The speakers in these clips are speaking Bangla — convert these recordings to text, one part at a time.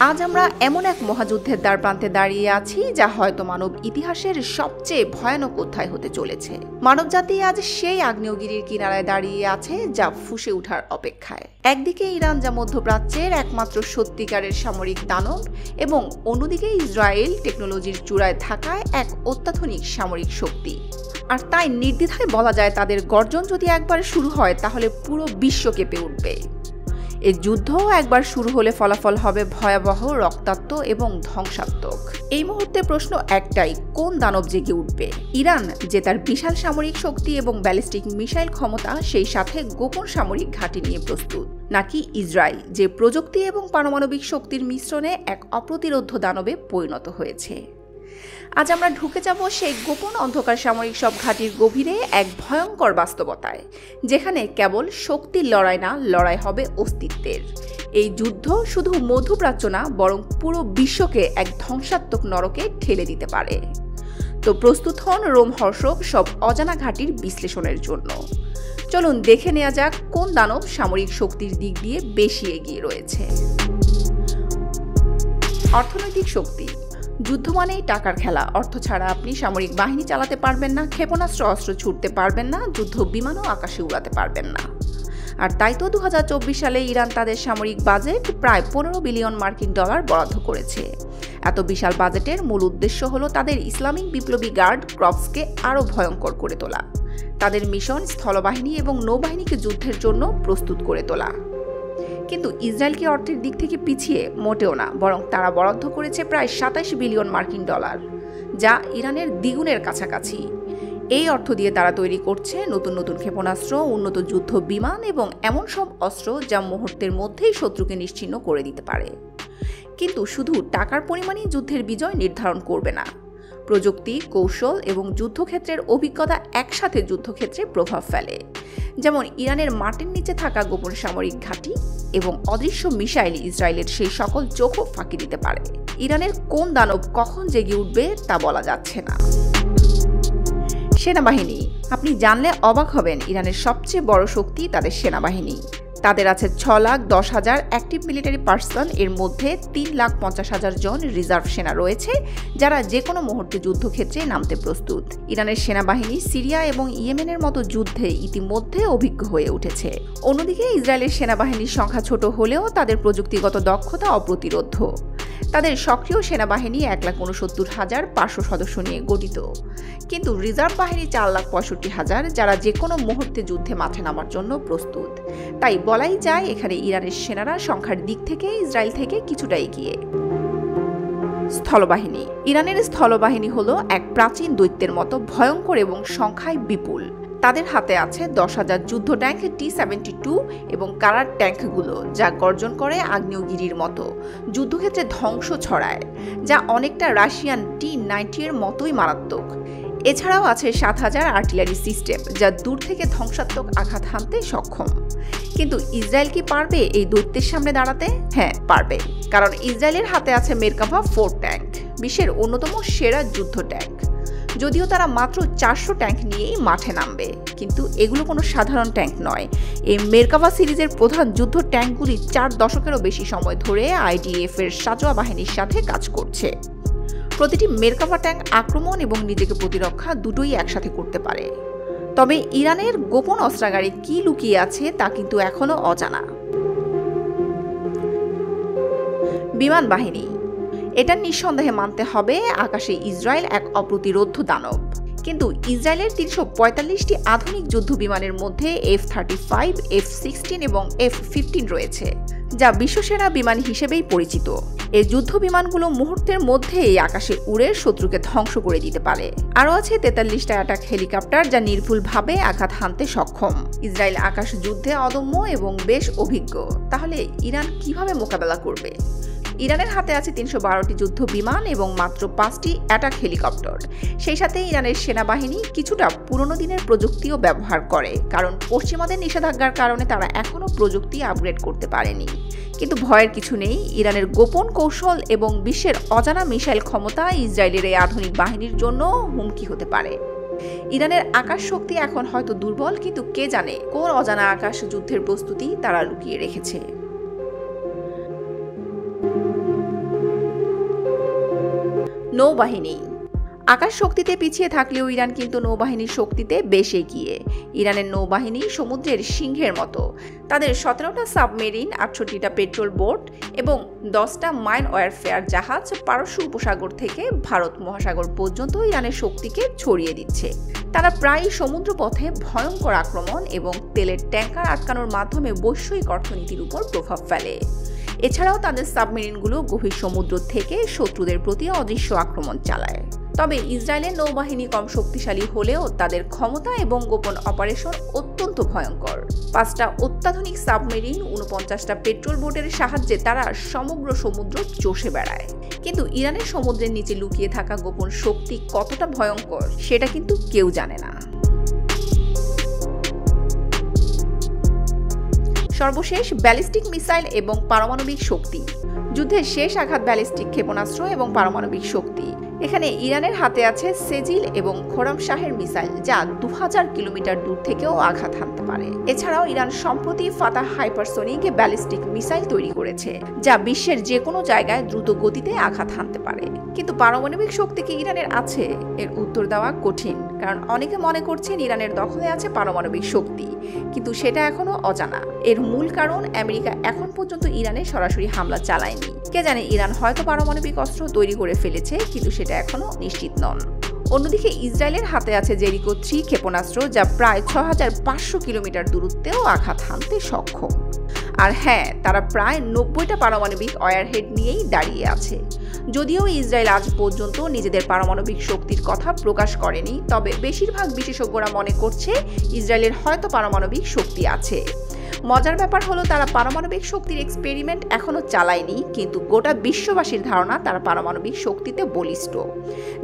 আজ আমরা এমন এক মহাযুদ্ধের দ্বারপ্রান্তে দাঁড়িয়ে আছি যা হয়তো মানব ইতিহাসের সবচেয়ে ভয়ানক অধ্যায় হতে চলেছে। মানবজাতি আজ সেই আগ্নেয়গিরির কিনারায় দাঁড়িয়ে আছে যা ফুঁসে ওঠার অপেক্ষায়। একদিকে ইরান, যা মধ্যপ্রাচ্যের একমাত্র সত্যিকারের সামরিক দানব, এবং অন্যদিকে ইসরায়েল, টেকনোলজির চূড়ায় থাকায় এক অত্যাধুনিক সামরিক শক্তি। আর তাই নির্দ্বিধায় বলা যায়, তাদের গর্জন যদি একবার শুরু হয় তাহলে পুরো বিশ্ব কেঁপে উঠবে। এই যুদ্ধ একবার শুরু হলে ফলাফল হবে ভয়াবহ, রক্তাক্ত এবং ধ্বংসাত্মক। এই মুহূর্তে প্রশ্ন একটাই, কোন দানব জেগে উঠবে? ইরান, যে তার বিশাল সামরিক শক্তি এবং ব্যালিস্টিক মিসাইল ক্ষমতা, সেই সাথে গোপন সামরিক ঘাঁটি নিয়ে প্রস্তুত, নাকি ইসরায়েল, যে প্রযুক্তি এবং পারমাণবিক শক্তির মিশ্রণে এক অপ্রতিরোধ্য দানবে পরিণত হয়েছে? আজ আমরা ঢুকে যাব সেই গোপন অন্ধকার সামরিক সব ঘাঁটির গভীরে, এক ভয়ঙ্কর বাস্তবতায়, যেখানে কেবল শক্তির লড়াই না, লড়াই হবে অস্তিত্বের। এই যুদ্ধ শুধু মধ্যপ্রাচ্য না, বরং পুরো বিশ্বকে এক ধ্বংসাত্মক নরকে ঠেলে দিতে পারে। তো প্রস্তুত হন রোমহর্ষক সব অজানা ঘাঁটির বিশ্লেষণের জন্য। চলুন দেখে নেওয়া যাক কোন দানব সামরিক শক্তির দিক দিয়ে বেশি এগিয়ে রয়েছে। অর্থনৈতিক শক্তি। যুদ্ধ মানেই টাকার খেলা। অর্থ ছাড়া আপনি সামরিক বাহিনী চালাতে পারবেন না, ক্ষেপণাস্ত্র অস্ত্র ছুটতে পারবেন না, যুদ্ধ বিমানও আকাশে উড়াতে পারবেন না। আর তাই তো 2024 সালে ইরান তাদের সামরিক বাজেট প্রায় 15 বিলিয়ন মার্কিন ডলার বরাদ্দ করেছে। এত বিশাল বাজেটের মূল উদ্দেশ্য হলো তাদের ইসলামিক বিপ্লবী গার্ড ক্রপসকে আরও ভয়ঙ্কর করে তোলা, তাদের মিশন স্থলবাহিনী এবং নৌবাহিনীকে যুদ্ধের জন্য প্রস্তুত করে তোলা। কিন্তু ইসরায়েল কি অর্থের দিক থেকে পিছিয়ে? মোটেও না, বরং তারা বরাদ্দ করেছে প্রায় 27 বিলিয়ন মার্কিন ডলার, যা ইরানের দ্বিগুণের কাছাকাছি। এই অর্থ দিয়ে তারা তৈরি করছে নতুন নতুন ক্ষেপণাস্ত্র, উন্নত যুদ্ধ বিমান এবং এমন সব অস্ত্র যা মুহূর্তের মধ্যেই শত্রুকে নিশ্চিহ্ন করে দিতে পারে। কিন্তু শুধু টাকার পরিমাণই যুদ্ধের বিজয় নির্ধারণ করবে না। প্রযুক্তি, কৌশল এবং যুদ্ধক্ষেত্রের অভিজ্ঞতা একসাথে যুদ্ধক্ষেত্রে প্রভাব ফেলে। যেমন ইরানের মাটির নিচে থাকা গোপন সামরিক ঘাঁটি এবং অদৃশ্য মিসাইল ইসরায়েলের সেই সকল চোখও ফাঁকি দিতে পারে। ইরানের কোন দানব কখন জেগে উঠবে তা বলা যাচ্ছে না। সেনাবাহিনী। আপনি জানলে অবাক হবেন, ইরানের সবচেয়ে বড় শক্তি তাদের সেনাবাহিনী। তাদের আছে 6,10,000 অ্যাক্টিভ মিলিটারি পার্সন, এর মধ্যে 3,50,000 জন রিজার্ভ সেনা রয়েছে, যারা যে কোনো মুহূর্তে যুদ্ধক্ষেত্রে নামতে প্রস্তুত। ইরানের সেনাবাহিনী সিরিয়া এবং ইয়েমেনের মতো যুদ্ধে ইতিমধ্যে অভিজ্ঞ হয়ে উঠেছে। অন্যদিকে ইসরায়েলের সেনাবাহিনীর সংখ্যা ছোট হলেও তাদের প্রযুক্তিগত দক্ষতা অপ্রতিরোধ্য। তাদের সক্রিয় সেনাবাহিনী 1,69,500 সদস্য নিয়ে গঠিত, কিন্তু রিজার্ভ বাহিনী 4,65,000, যারা যে কোনো মুহূর্তে যুদ্ধে মাঠে নামার জন্য প্রস্তুত। তাই বলাই যায়, এখানে ইরানের সেনারা সংখ্যার দিক থেকে ইসরায়েল থেকে কিছুটা এগিয়ে। স্থলবাহিনী। ইরানের স্থলবাহিনী হলো এক প্রাচীন দৈত্যের মতো ভয়ঙ্কর এবং সংখ্যায় বিপুল। তাদের হাতে আছে 10,000 যুদ্ধ ট্যাঙ্ক T-72 এবং কারার ট্যাঙ্কগুলো, যা গর্জন করে আগ্নেয়গিরির মতো, যুদ্ধক্ষেত্রে ধ্বংস ছড়ায়, যা অনেকটা রাশিয়ান T-90 এর মতোই মারাত্মক। এছাড়াও আছে 7,000 আর্টিলারি সিস্টেম, যা দূর থেকে ধ্বংসাত্মক আঘাত হানতে সক্ষম। কিন্তু ইসরায়েল কি পারবে এই দৈত্যের সামনে দাঁড়াতে? হ্যাঁ, পারবে, কারণ ইসরায়েলের হাতে আছে মেরকাভা 4 ট্যাঙ্ক, বিশ্বের অন্যতম সেরা যুদ্ধ ট্যাঙ্ক। যদিও তারা মাত্র 400 ট্যাঙ্ক নিয়েই মাঠে নামবে, কিন্তু এগুলো কোনো সাধারণ ট্যাঙ্ক নয়। এই মেরকাভা সিরিজের প্রধান যুদ্ধ ট্যাঙ্কগুলি 4 দশকেরও বেশি সময় ধরে IDF এর সাঁজোয়া বাহিনীর সাথে কাজ করছে। প্রতিটি মেরকাভা ট্যাঙ্ক আক্রমণ এবং নিজেকে প্রতিরক্ষা দুটোই একসাথে করতে পারে। তবে ইরানের গোপন অস্ত্রাগারে কি লুকিয়ে আছে তা কিন্তু এখনো অজানা। বিমান বাহিনী। এটা নিঃসন্দেহে মানতে হবে, আকাশে ইসরায়েল এক অপ্রতিরোধ্য দানব। কিন্তু ইসরায়েলের 345টি আধুনিক যুদ্ধ বিমানের মধ্যে F-35, F-16 এবং F-15 রয়েছে, যা বিশ্বসেরা বিমান হিসেবেই পরিচিত। এই যুদ্ধ বিমানগুলো মুহূর্তের মধ্যেই আকাশে উড়ে শত্রুকে ধ্বংস করে দিতে পারে। আরও আছে 43টা অ্যাটাক হেলিকপ্টার, যা নির্ভুলভাবে আঘাত হানতে সক্ষম। ইসরায়েল আকাশ যুদ্ধে অদম্য এবং বেশ অভিজ্ঞ। তাহলে ইরান কিভাবে মোকাবেলা করবে? ইরানের হাতে আছে 312টি যুদ্ধ বিমান এবং মাত্র 5টি অ্যাটাক হেলিকপ্টার। সেই সাথে ইরানের সেনাবাহিনী কিছুটা পুরনো দিনের প্রযুক্তিও ব্যবহার করে, কারণ পশ্চিমাদের নিষেধাজ্ঞার কারণে তারা এখনও প্রযুক্তি আপগ্রেড করতে পারেনি। কিন্তু ভয়ের কিছু নেই, ইরানের গোপন কৌশল এবং বিশ্বের অজানা মিসাইল ক্ষমতা ইসরায়েলের এই আধুনিক বাহিনীর জন্য হুমকি হতে পারে। ইরানের আকাশ শক্তি এখন হয়তো দুর্বল, কিন্তু কে জানে কোন অজানা আকাশ যুদ্ধের প্রস্তুতি তারা লুকিয়ে রেখেছে। নৌবাহিনী। আকাশ শক্তিতে পিছিয়ে থাকলেও ইরান কিন্তু নৌবাহিনীর শক্তিতে বেশ এগিয়ে। ইরানের নৌবাহিনী সমুদ্রের সিংহের মতো। তাদের 17টা সাবমেরিন, 68টা পেট্রোল বোট এবং 10টা মাইন ওয়ারফেয়ার জাহাজ পারস্য উপসাগর থেকে ভারত মহাসাগর পর্যন্ত ইরানের শক্তিকে ছড়িয়ে দিচ্ছে। তারা প্রায় সমুদ্রপথে ভয়ঙ্কর আক্রমণ এবং তেলের ট্যাঙ্কার আটকানোর মাধ্যমে বৈশ্বিক অর্থনীতির উপর প্রভাব ফেলে। এছাড়াও তাদের সাবমেরিনগুলো গভীর সমুদ্র থেকে শত্রুদের প্রতি অদৃশ্য আক্রমণ চালায়। তবে ইসরায়েলের নৌবাহিনী কম শক্তিশালী হলেও তাদের ক্ষমতা এবং গোপন অপারেশন অত্যন্ত ভয়ঙ্কর। 5টা অত্যাধুনিক সাবমেরিন, 49টা পেট্রোল বোটের সাহায্যে তারা সমগ্র সমুদ্র চষে বেড়ায়। কিন্তু ইরানের সমুদ্রের নিচে লুকিয়ে থাকা গোপন শক্তি কতটা ভয়ঙ্কর সেটা কিন্তু কেউ জানে না। সর্বশেষ ব্যালিস্টিক মিসাইল এবং পারমাণবিক শক্তি। যুদ্ধের শেষ আঘাত ব্যালিস্টিক ক্ষেপণাস্ত্র এবং পারমাণবিক শক্তি। এখানে ইরানের হাতে আছে সেজিল এবং খোরামশাহের মিসাইল, যা 2000 কিলোমিটার দূর থেকেও আঘাত হানতে পারে। এছাড়াও ইরান সম্প্রতি ফাতাহ হাইপারসোনিক ব্যালিস্টিক মিসাইল তৈরি করেছে, যা বিশ্বের যে কোনো জায়গায় দ্রুত গতিতে আঘাত হানতে পারে। কিন্তু পারমাণবিক শক্তি কি ইরানের আছে? এর উত্তর দেওয়া কঠিন, কারণ অনেকে মনে করছেন ইরানের দখলে আছে পারমাণবিক শক্তি, কিন্তু সেটা এখনো অজানা। এর মূল কারণ আমেরিকা এখন পর্যন্ত ইরানে সরাসরি হামলা চালায়নি। কে জানে, ইরান হয়তো পারমাণবিক অস্ত্র তৈরি করে ফেলেছে, কিন্তু সেটা এখনো নিশ্চিত নন। অন্যদিকে ইসরায়েলের হাতে আছে জেরিকো 3 ক্ষেপণাস্ত্র, যা প্রায় 6500 কিলোমিটার দূরত্বেও আঘাত হানতে সক্ষম। আর হ্যাঁ, তারা প্রায় 90টা পারমাণবিক ওয়ারহেড নিয়েই দাঁড়িয়ে আছে। যদিও ইসরায়েল আজ পর্যন্ত নিজেদের পারমাণবিক শক্তির কথা প্রকাশ করেনি, তবে বেশিরভাগ বিশেষজ্ঞরা মনে করছে ইসরায়েলের হয়তো পারমাণবিক শক্তি আছে। মজার ব্যাপার হলো, তারা পারমাণবিক শক্তির এক্সপেরিমেন্ট এখনো চালায়নি, কিন্তু গোটা বিশ্ববাসীর ধারণা তারা পারমাণবিক শক্তিতে বলিষ্ঠ।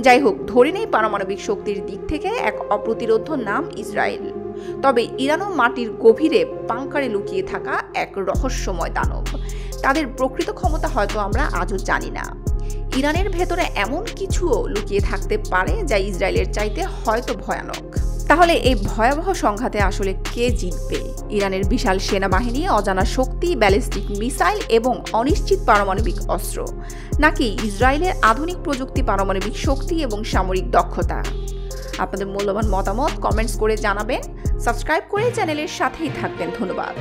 যাই হোক, ধরে নেই পারমাণবিক শক্তির দিক থেকে এক অপ্রতিরোধ্য নাম ইসরায়েল। তবে ইরানও মাটির গভীরে বাংকারে লুকিয়ে থাকা এক রহস্যময় দানব। তাদের প্রকৃত ক্ষমতা হয়তো আমরা আজও জানি না। ইরানের ভেতরে এমন কিছুও লুকিয়ে থাকতে পারে যা ইসরায়েলের চাইতে হয়তো ভয়ানক। তাহলে এই ভয়াবহ সংঘাতে আসলে কে জিতবে? ইরানের বিশাল সেনাবাহিনী, অজানা শক্তি, ব্যালিস্টিক মিসাইল এবং অনিশ্চিত পারমাণবিক অস্ত্র, নাকি ইসরায়েলের আধুনিক প্রযুক্তি, পারমাণবিক শক্তি এবং সামরিক দক্ষতা? আপনাদের মূল্যবান মতামত কমেন্টস করে জানাবেন। সাবস্ক্রাইব করে চ্যানেলের সাথেই থাকবেন। ধন্যবাদ।